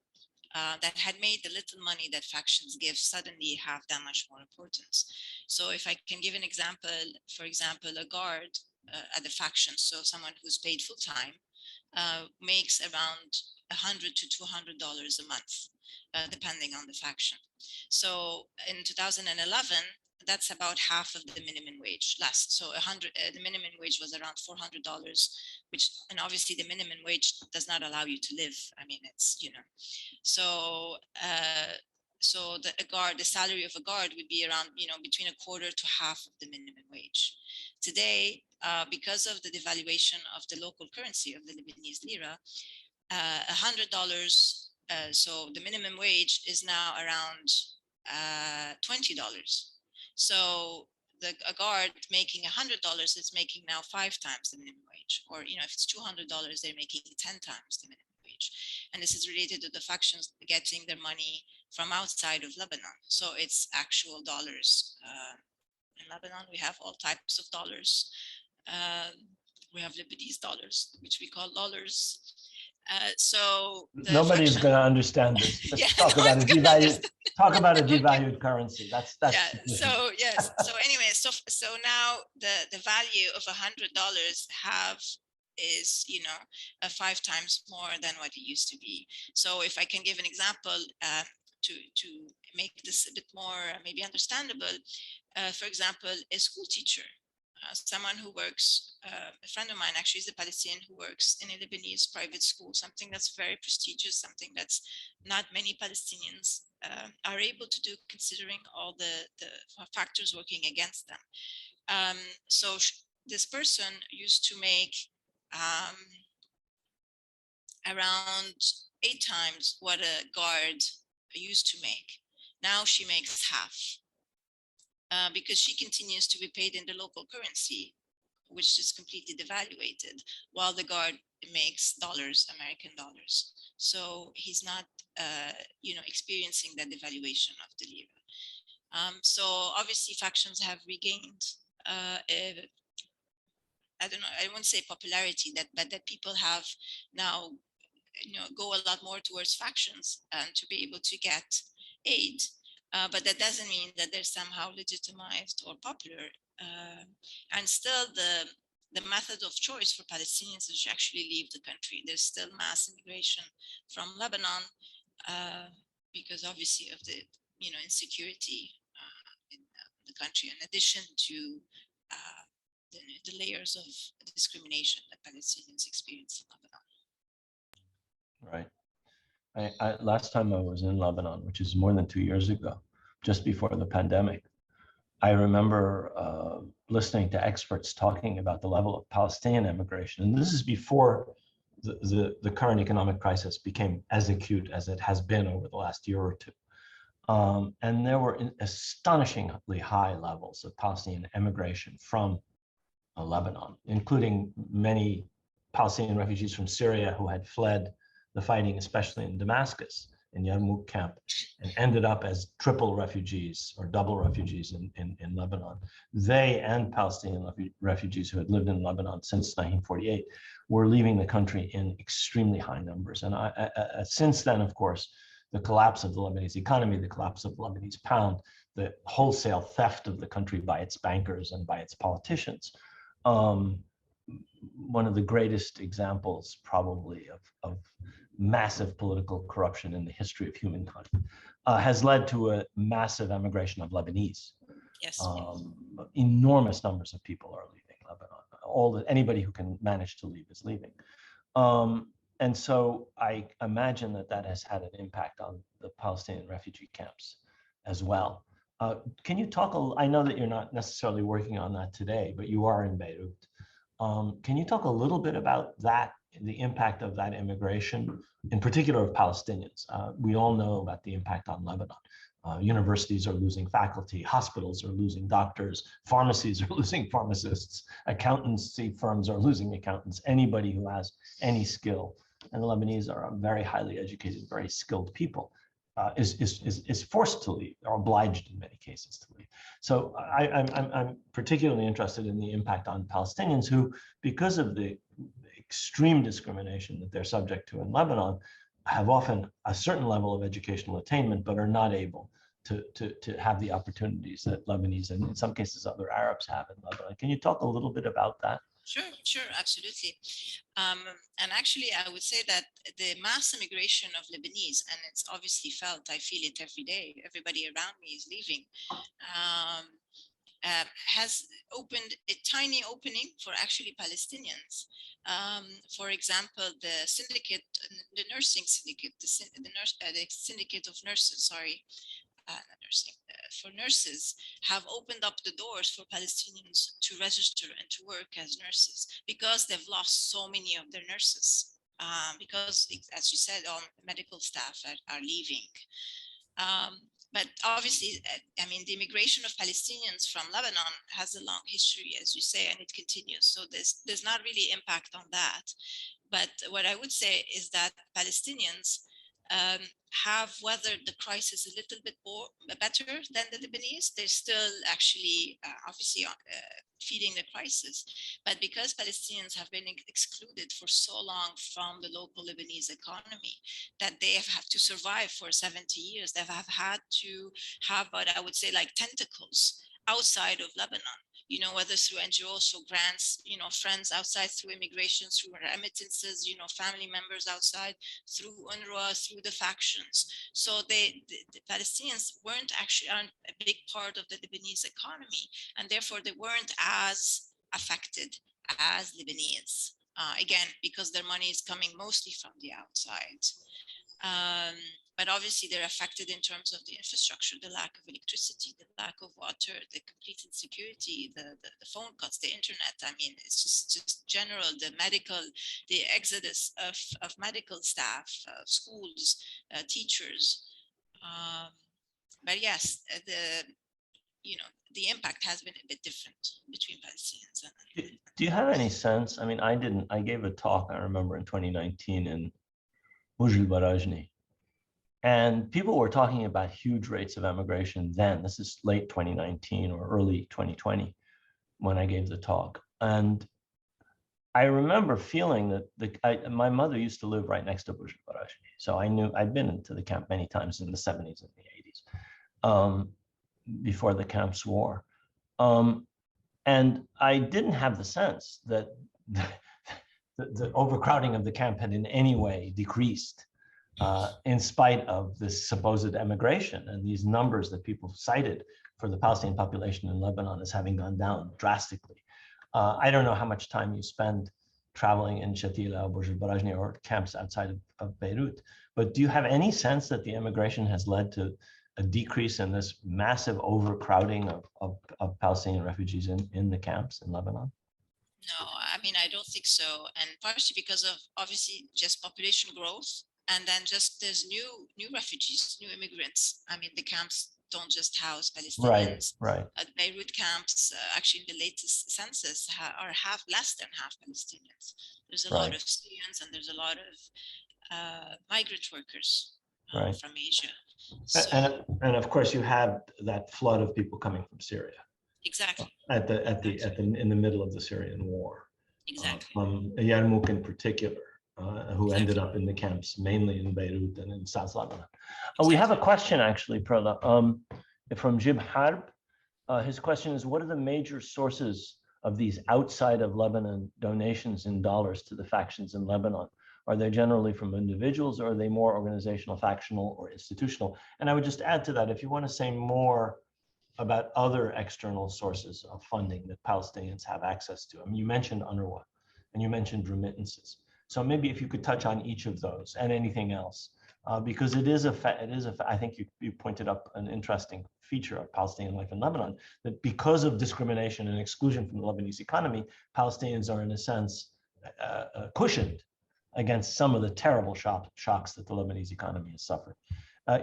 that had made the little money that factions give suddenly have that much more importance. So if I can give an example, for example, a guard at the faction, so someone who's paid full time, makes around $100 to $200 a month, depending on the faction. So in 2011, that's about half of the minimum wage, less. So the minimum wage was around $400, which, and obviously the minimum wage does not allow you to live. I mean, it's, you know, so the salary of a guard would be around, you know, between a quarter to half of the minimum wage. Today, because of the devaluation of the local currency of the Lebanese lira, $100, so the minimum wage is now around $20. So a guard making $100 is making now 5 times the minimum wage, or, you know, if it's $200, they're making 10 times the minimum wage. And this is related to the factions getting their money from outside of Lebanon. So it's actual dollars. In Lebanon, we have all types of dollars. We have Lebanese dollars, which we call dollars. So
nobody's going to understand this. Let's talk about a devalued currency. That's
yeah. So yes. So anyway, so now the value of $100 is, you know, 5 times more than what it used to be. So if I can give an example to make this a bit more maybe understandable, for example, a school teacher. Someone who works, a friend of mine actually is a Palestinian who works in a Lebanese private school, something that's very prestigious, something that's not many Palestinians are able to do, considering all the factors working against them. So this person used to make around 8 times what a guard used to make. Now she makes half. Because she continues to be paid in the local currency, which is completely devaluated, while the guard makes dollars, American dollars. So he's not, you know, experiencing that devaluation of the lira. So obviously factions have regained, I don't know, I won't say popularity, but that people have now, you know, go a lot more towards factions to be able to get aid. But that doesn't mean that they're somehow legitimized or popular. And still the method of choice for Palestinians is to actually leave the country. There's still mass immigration from Lebanon because obviously of the, you know, insecurity in the country, in addition to the layers of discrimination that Palestinians experience in Lebanon.
Right. Last time I was in Lebanon, which is more than 2 years ago, just before the pandemic, I remember listening to experts talking about the level of Palestinian immigration. And this is before the current economic crisis became as acute as it has been over the last year or two. And there were astonishingly high levels of Palestinian immigration from Lebanon, including many Palestinian refugees from Syria who had fled the fighting, especially in Damascus, in Yarmouk camp, and ended up as triple refugees or double refugees in Lebanon. They and Palestinian refugees who had lived in Lebanon since 1948 were leaving the country in extremely high numbers. And since then, of course, the collapse of the Lebanese economy, the collapse of the Lebanese pound, the wholesale theft of the country by its bankers and by its politicians. One of the greatest examples probably of massive political corruption in the history of humankind, has led to a massive emigration of Lebanese.
Yes.
Enormous numbers of people are leaving Lebanon. Anybody who can manage to leave is leaving. And so I imagine that has had an impact on the Palestinian refugee camps as well. Can you talk, I know that you're not necessarily working on that today, but you are in Beirut. Can you talk a little bit about that, the impact of that immigration, in particular of Palestinians? We all know about the impact on Lebanon. Universities are losing faculty, hospitals are losing doctors, pharmacies are losing pharmacists, accountancy firms are losing accountants, anybody who has any skill. And the Lebanese are very highly educated, very skilled people, is forced to leave, or obliged in many cases to leave. So I'm particularly interested in the impact on Palestinians who, because of the extreme discrimination that they're subject to in Lebanon, have often a certain level of educational attainment, but are not able to have the opportunities that Lebanese and in some cases other Arabs have in Lebanon. Can you talk a little bit about that?
Sure, absolutely. And actually, I would say that the mass immigration of Lebanese, and it's obviously felt, I feel it every day, everybody around me is leaving, has opened a tiny opening for actually Palestinians. For example, the syndicate, the nursing syndicate, the syndicate of nurses, sorry, not nursing, for nurses, have opened up the doors for Palestinians to register and to work as nurses because they've lost so many of their nurses. Because, as you said, all medical staff are leaving. But obviously, I mean, the immigration of Palestinians from Lebanon has a long history, as you say, and it continues. So there's not really impact on that. But what I would say is that Palestinians have weathered the crisis a little bit better than the Lebanese. They're still actually obviously feeding the crisis, but because Palestinians have been excluded for so long from the local Lebanese economy that they have had to survive for 70 years, they have had to have what I would say like tentacles outside of Lebanon, you know, whether through NGOs, through grants, you know, friends outside, through immigration, through remittances, you know, family members outside, through UNRWA, through the factions. So the Palestinians aren't a big part of the Lebanese economy, and therefore they weren't as affected as Lebanese. Again, because their money is coming mostly from the outside. But obviously they're affected in terms of the infrastructure, the lack of electricity, the lack of water, the complete insecurity, the phone cuts, the internet. I mean, it's just general, the exodus of medical staff, schools, teachers. But yes, the impact has been a bit different between Palestinians and
Do you have any sense? I mean, I gave a talk, I remember in 2019 in Barajni. And people were talking about huge rates of emigration then. This is late 2019 or early 2020 when I gave the talk. And I remember feeling that my mother used to live right next to Barajni. So I knew I'd been into the camp many times in the 70s and the 80s, before the camp's war. And I didn't have the sense that the overcrowding of the camp had in any way decreased. In spite of this supposed emigration and these numbers that people cited for the Palestinian population in Lebanon as having gone down drastically. I don't know how much time you spend traveling in Shatila, Burj al-Barajni, or camps outside of Beirut, but do you have any sense that the immigration has led to a decrease in this massive overcrowding of Palestinian refugees in the camps in Lebanon?
No, I mean, I don't think so. And partially because of obviously just population growth. And then just there's new refugees, new immigrants. I mean, the camps don't just house Palestinians.
Right.
Beirut camps, actually, in the latest census, are less than half Palestinians. There's a lot of Syrians and there's a lot of migrant workers from Asia.
So, and of course, you have that flood of people coming from Syria.
Exactly.
In the middle of the Syrian war.
Exactly.
From Yarmouk in particular. who ended
Exactly.
up in the camps, mainly in Beirut and in South Lebanon. We have a
Exactly.
question actually, Perla, from Jib Harb. His question is, what are the major sources of these outside of Lebanon donations in dollars to the factions in Lebanon? Are they generally from individuals, or are they more organizational, factional, or institutional? And I would just add to that, if you want to say more about other external sources of funding that Palestinians have access to. I mean, you mentioned UNRWA and you mentioned remittances. So maybe if you could touch on each of those and anything else, because I think you pointed up an interesting feature of Palestinian life in Lebanon, that because of discrimination and exclusion from the Lebanese economy, Palestinians are in a sense cushioned against some of the terrible shocks that the Lebanese economy has suffered.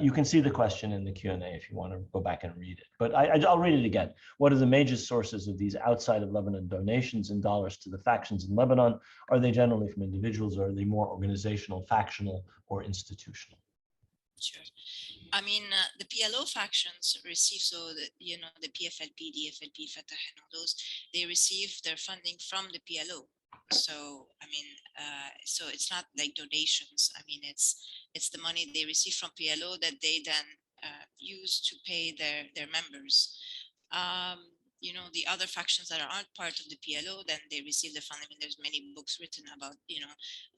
You can see the question in the Q&A if you want to go back and read it. But I'll read it again. What are the major sources of these outside of Lebanon donations in dollars to the factions in Lebanon? Are they generally from individuals, or are they more organizational, factional, or institutional?
Sure. I mean, the PLO factions receive, so the, the PFLP, DFLP, Fatah, and all those, they receive their funding from the PLO. So, I mean, so it's not like donations. I mean, it's the money they receive from PLO that they then use to pay their members. The other factions that aren't part of the PLO, then they receive the funding. I mean, there's many books written about,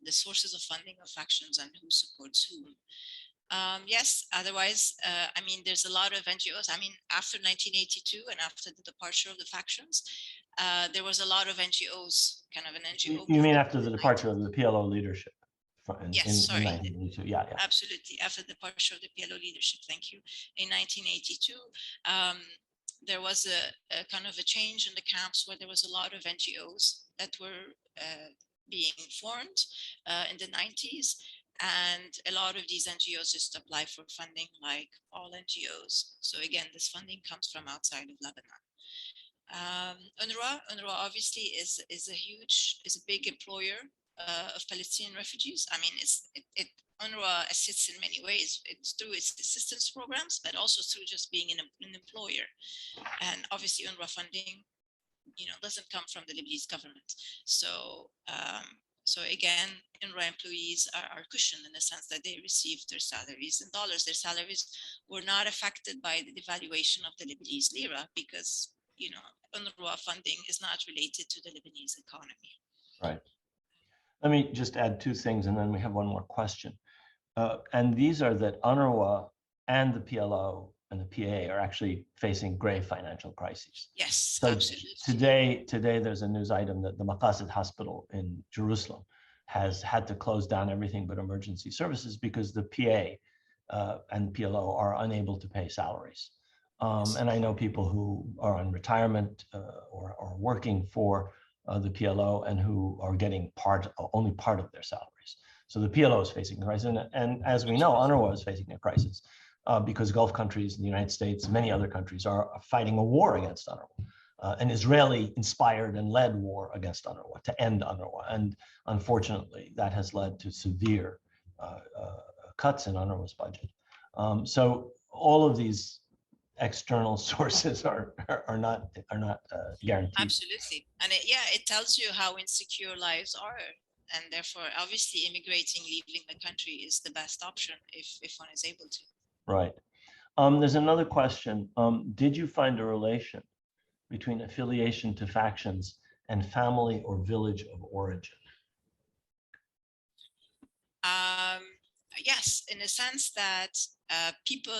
the sources of funding of factions and who supports whom. Yes, otherwise, I mean, there's a lot of NGOs. I mean, after 1982 and after the departure of the factions, there was a lot of NGOs, kind of an NGO
You mean
movement
after the departure of the PLO leadership
Yes,
in
sorry.
1982? Yeah.
Absolutely. After the departure of the PLO leadership, thank you. In 1982, there was a kind of a change in the camps where there was a lot of NGOs that were being formed in the 90s. And a lot of these NGOs just apply for funding like all NGOs. So again, this funding comes from outside of Lebanon. UNRWA obviously is a big employer of Palestinian refugees. I mean, UNRWA assists in many ways. It's through its assistance programs, but also through just being an employer. And obviously UNRWA funding, doesn't come from the Lebanese government. So again, UNRWA employees are cushioned in the sense that they receive their salaries in dollars. Their salaries were not affected by the devaluation of the Lebanese lira because, UNRWA funding is not related to the Lebanese economy.
Right. Let me just add two things, and then we have one more question. And these are that UNRWA and the PLO and the PA are actually facing grave financial crises.
Yes,
so
absolutely.
Today there's a news item that the Maqasid Hospital in Jerusalem has had to close down everything but emergency services because the PA and PLO are unable to pay salaries. And I know people who are on retirement or working for the PLO and who are getting only part of their salaries. So the PLO is facing a crisis. And as we know, UNRWA is facing a crisis because Gulf countries, the United States, many other countries are fighting a war against UNRWA, an Israeli-inspired and led war against UNRWA to end UNRWA. And unfortunately, that has led to severe cuts in UNRWA's budget. So all of these external sources are not guaranteed.
Absolutely. And it tells you how insecure lives are. And therefore, obviously, immigrating, leaving the country is the best option if one is able to.
Right. There's another question. Did you find a relation between affiliation to factions and family or village of origin?
Yes, in the sense that people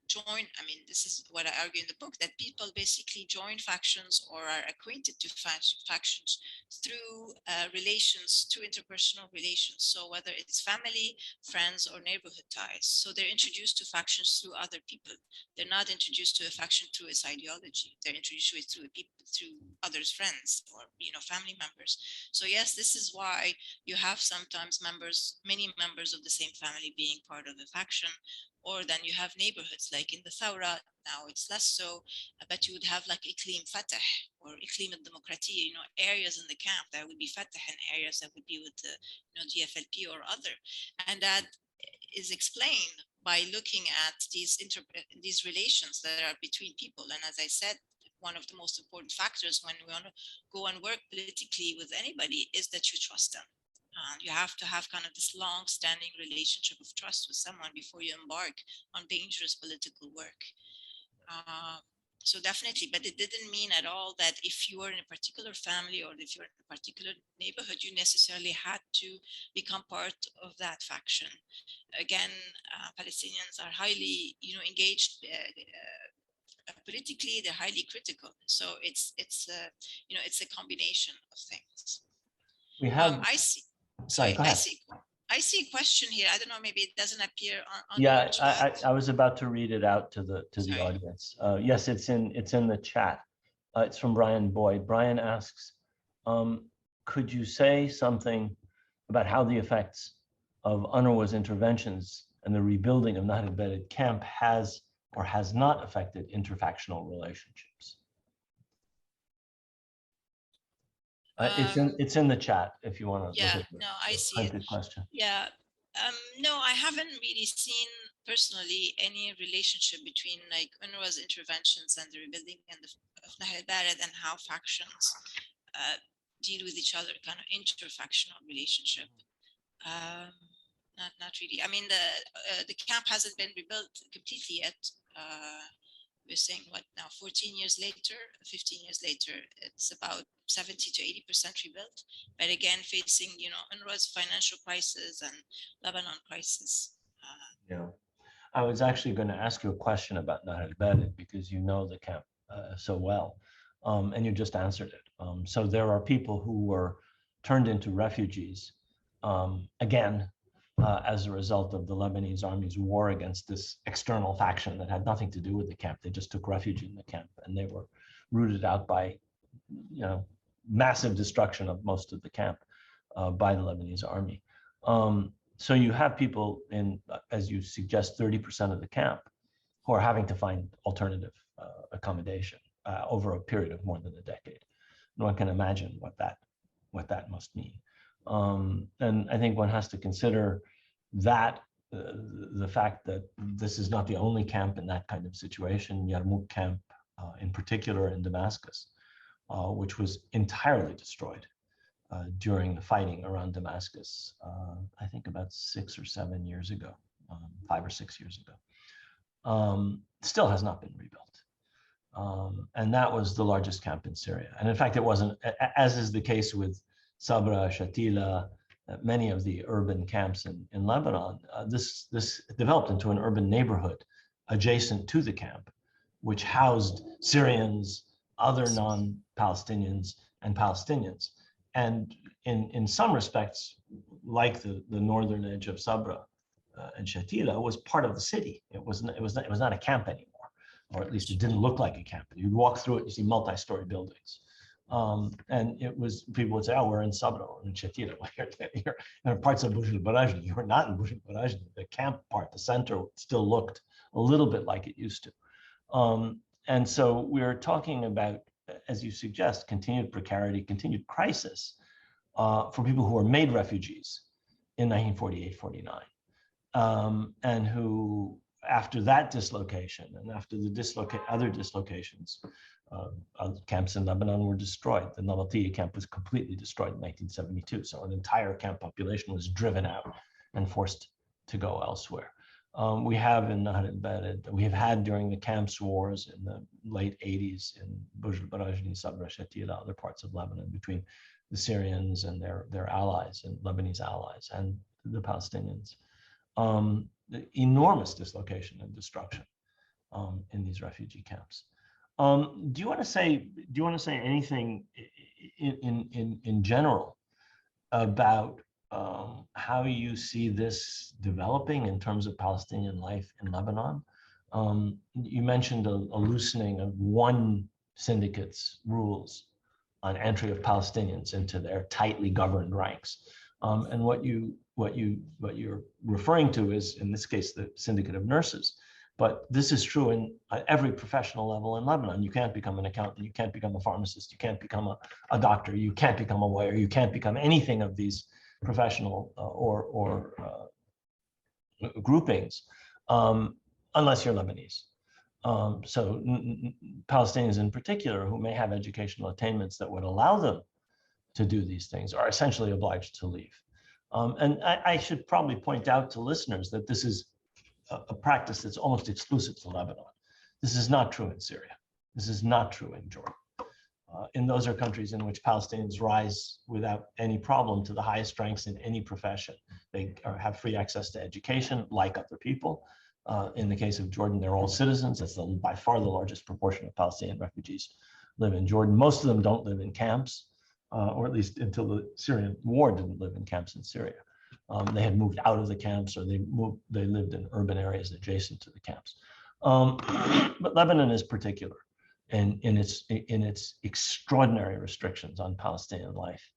join, I mean, this is what I argue in the book, that people basically join factions or are acquainted to factions through relations, to interpersonal relations. So whether it's family, friends, or neighborhood ties. So they're introduced to factions through other people. They're not introduced to a faction through its ideology. They're introduced to it through others' friends or, family members. So yes, this is why you have sometimes many members of the same family being part of a faction. Or then you have neighborhoods like in the Thawra, now it's less so, but you would have like Iqlim Fatah or Iqlim al-Demokratiya, areas in the camp that would be Fatah and areas that would be with the DFLP or other. And that is explained by looking at these relations that are between people. And as I said, one of the most important factors when we want to go and work politically with anybody is that you trust them. You have to have kind of this long-standing relationship of trust with someone before you embark on dangerous political work. So definitely, but it didn't mean at all that if you were in a particular family or if you're in a particular neighborhood, you necessarily had to become part of that faction. Again, Palestinians are highly, engaged politically. They're highly critical. So it's it's a combination of things.
We have,
I see.
sorry,
Sorry,
go ahead.
I see a question here. I don't know, maybe it doesn't appear on your
Yeah,
chat.
I was about to read it out to the
Sorry.
audience. Yes, it's in the chat. It's from Brian Boyd. Brian asks, could you say something about how the effects of UNRWA's interventions and the rebuilding of Nahr al-Balad camp has or has not affected interfactional relationships? It's in the chat if you want to look at the,
I see it.
question.
Yeah. No, I haven't really seen personally any relationship between like UNRWA's interventions and the rebuilding of Nahr al-Balad and how factions deal with each other, kind of interfactional relationship. Not really. I mean, the camp hasn't been rebuilt completely yet. We're saying what now, 14 years later, 15 years later, it's about 70 to 80% rebuilt. But again, facing, UNRWA's financial crisis and Lebanon crisis.
Yeah, I was actually going to ask you a question about Nahr al-Balad because you know the camp so well, and you just answered it. So there are people who were turned into refugees, again, as a result of the Lebanese army's war against this external faction that had nothing to do with the camp. They just took refuge in the camp, and they were rooted out by, massive destruction of most of the camp by the Lebanese army. So you have people in, as you suggest, 30% of the camp who are having to find alternative accommodation over a period of more than a decade. And one can imagine what that must mean. And I think one has to consider that the fact that this is not the only camp in that kind of situation. Yarmouk camp, in particular in Damascus, which was entirely destroyed during the fighting around Damascus, I think about 6 or 7 years ago, 5 or 6 years ago, still has not been rebuilt. And that was the largest camp in Syria. And in fact, it wasn't, as is the case with Sabra, Shatila, many of the urban camps in Lebanon, this developed into an urban neighborhood adjacent to the camp, which housed Syrians, other non-Palestinians, and Palestinians. And in some respects, like the northern edge of Sabra and Shatila, was part of the city. It was not a camp anymore, or at least it didn't look like a camp. You'd walk through it, you see multi-story buildings. And it was, people would say, oh, we're in Sabra or in Shatila. You're in parts of Bush al-Barajni. You were not in Bush al-Barajni. The camp part, the center, still looked a little bit like it used to. And so we're talking about, as you suggest, continued precarity, continued crisis for people who were made refugees in 1948-49, and who, after that dislocation and after the other dislocations, camps in Lebanon were destroyed. The Nabateeh camp was completely destroyed in 1972. So an entire camp population was driven out and forced to go elsewhere. We have in Nahr al-Balad, we have had during the camps wars in the late 80s in Bush al-Barajni, Sabra, Shatila, other parts of Lebanon, between the Syrians and their allies and Lebanese allies and the Palestinians. The enormous dislocation and destruction in these refugee camps. Do you want to say anything in general about how you see this developing in terms of Palestinian life in Lebanon? You mentioned a loosening of one syndicate's rules on entry of Palestinians into their tightly governed ranks, and what you're referring to is, in this case, the syndicate of nurses. But this is true in every professional level in Lebanon. You can't become an accountant, you can't become a pharmacist, you can't become a doctor, you can't become a lawyer, you can't become anything of these professional or groupings unless you're Lebanese. So Palestinians in particular, who may have educational attainments that would allow them to do these things, are essentially obliged to leave. And I should probably point out to listeners that this is a practice that's almost exclusive to Lebanon. This is not true in Syria. This is not true in Jordan. And those are countries in which Palestinians rise without any problem to the highest ranks in any profession. They have free access to education like other people. In the case of Jordan, they're all citizens. That's by far the largest proportion of Palestinian refugees live in Jordan. Most of them don't live in camps, or at least until the Syrian war didn't live in camps in Syria. They had moved out of the camps, or they lived in urban areas adjacent to the camps. But Lebanon is particular in its extraordinary restrictions on Palestinian life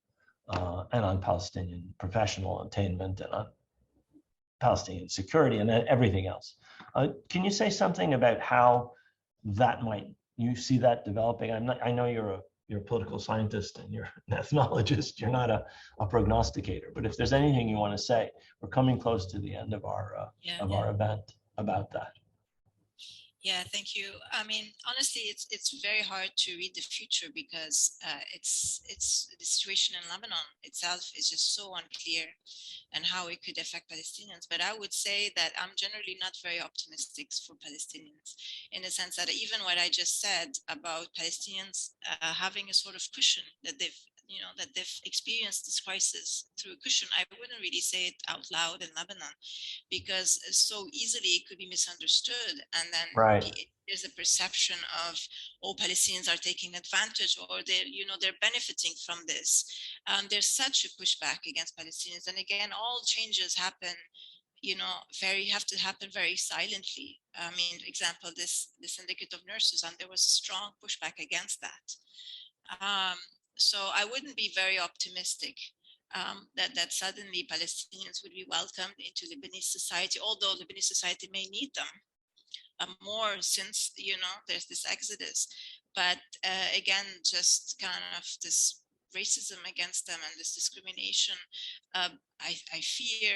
and on Palestinian professional attainment and on Palestinian security and everything else. Can you say something about how that you see that developing? I know you're a political scientist and you're an ethnologist. You're not a prognosticator. But if there's anything you want to say, we're coming close to the end of our event about that.
Yeah, thank you. I mean, honestly, it's very hard to read the future because it's the situation in Lebanon itself is just so unclear, and how it could affect Palestinians. But I would say that I'm generally not very optimistic for Palestinians, in the sense that even what I just said about Palestinians having a sort of cushion that they've experienced this crisis through a cushion, I wouldn't really say it out loud in Lebanon, because so easily it could be misunderstood, and then there's a perception of, oh, Palestinians are taking advantage, or they're benefiting from this. There's such a pushback against Palestinians, and again, all changes happen, have to happen very silently. I mean, example, this syndicate of nurses, and there was strong pushback against that. So I wouldn't be very optimistic that suddenly Palestinians would be welcomed into Lebanese society, although Lebanese society may need them more, since there's this exodus. But again, just kind of this racism against them and this discrimination, I fear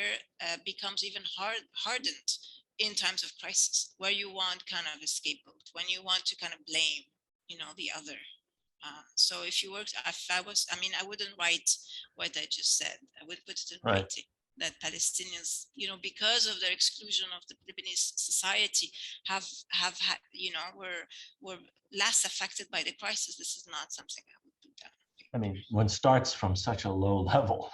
becomes even hardened in times of crisis, where you want kind of a scapegoat, when you want to kind of blame the other. So I wouldn't write what I just said. I would put it in writing, that Palestinians, because of their exclusion of the Lebanese society, have had, were less affected by the crisis. This is not something I would put down.
I mean, one starts from such a low level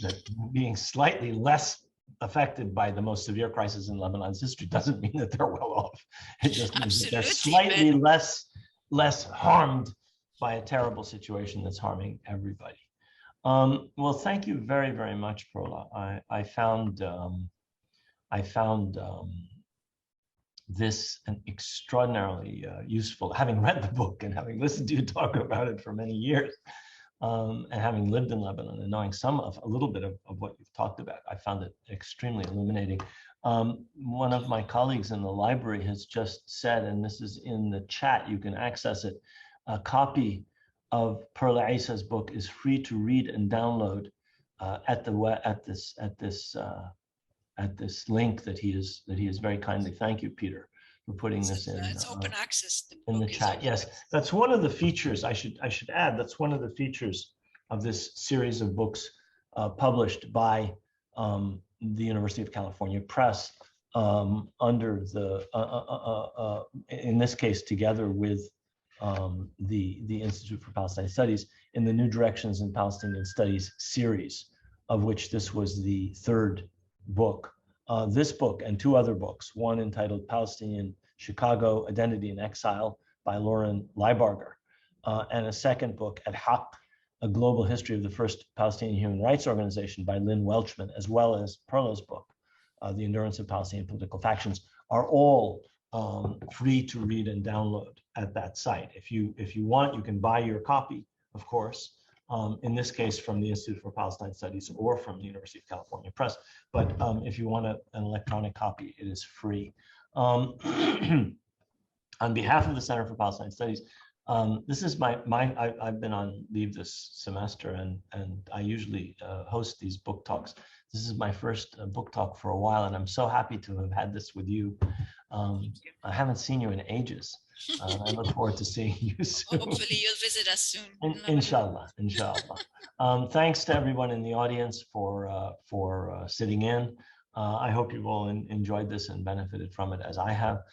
that being slightly less affected by the most severe crisis in Lebanon's history doesn't mean that they're well off. It just means that they're slightly less harmed by a terrible situation that's harming everybody. Well, thank you very, very much, Perla. I found this an extraordinarily useful, having read the book and having listened to you talk about it for many years, and having lived in Lebanon and knowing a little bit of what you've talked about. I found it extremely illuminating. One of my colleagues in the library has just said, and this is in the chat, you can access it, a copy of Perla Issa's book is free to read and download at this link that he is very kindly. Thank you, Peter, for putting this in.
It's open access.
In the chat. Yes, that's one of the features. I should add, that's one of the features of this series of books published by the University of California Press under the in this case together with the Institute for Palestine Studies in the New Directions in Palestinian Studies series, of which this was the third book. This book and two other books, one entitled Palestinian Chicago, Identity in Exile by Lauren Leibarger, and a second book, At Haq, A Global History of the First Palestinian Human Rights Organization by Lynn Welchman, as well as Perla's book, The Endurance of Palestinian Political Factions, are all free to read and download at that site. If you want, you can buy your copy, of course, in this case from the Institute for Palestine Studies or from the University of California Press. But if you want an electronic copy, it is free. On behalf of the Center for Palestine Studies, this is I've been on leave this semester, and I usually host these book talks. This is my first book talk for a while, and I'm so happy to have had this with you. I haven't seen you in ages. I look forward to seeing you soon.
Hopefully you'll visit us soon.
Inshallah, inshallah. Thanks to everyone in the audience for sitting in. I hope you've all enjoyed this and benefited from it as I have.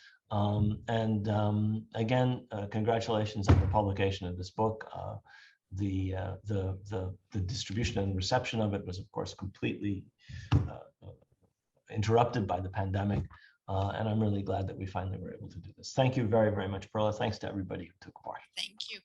Again, congratulations on the publication of this book. The distribution and reception of it was, of course, completely interrupted by the pandemic. And I'm really glad that we finally were able to do this. Thank you very, very much, Perla. Thanks to everybody who took part.
Thank you.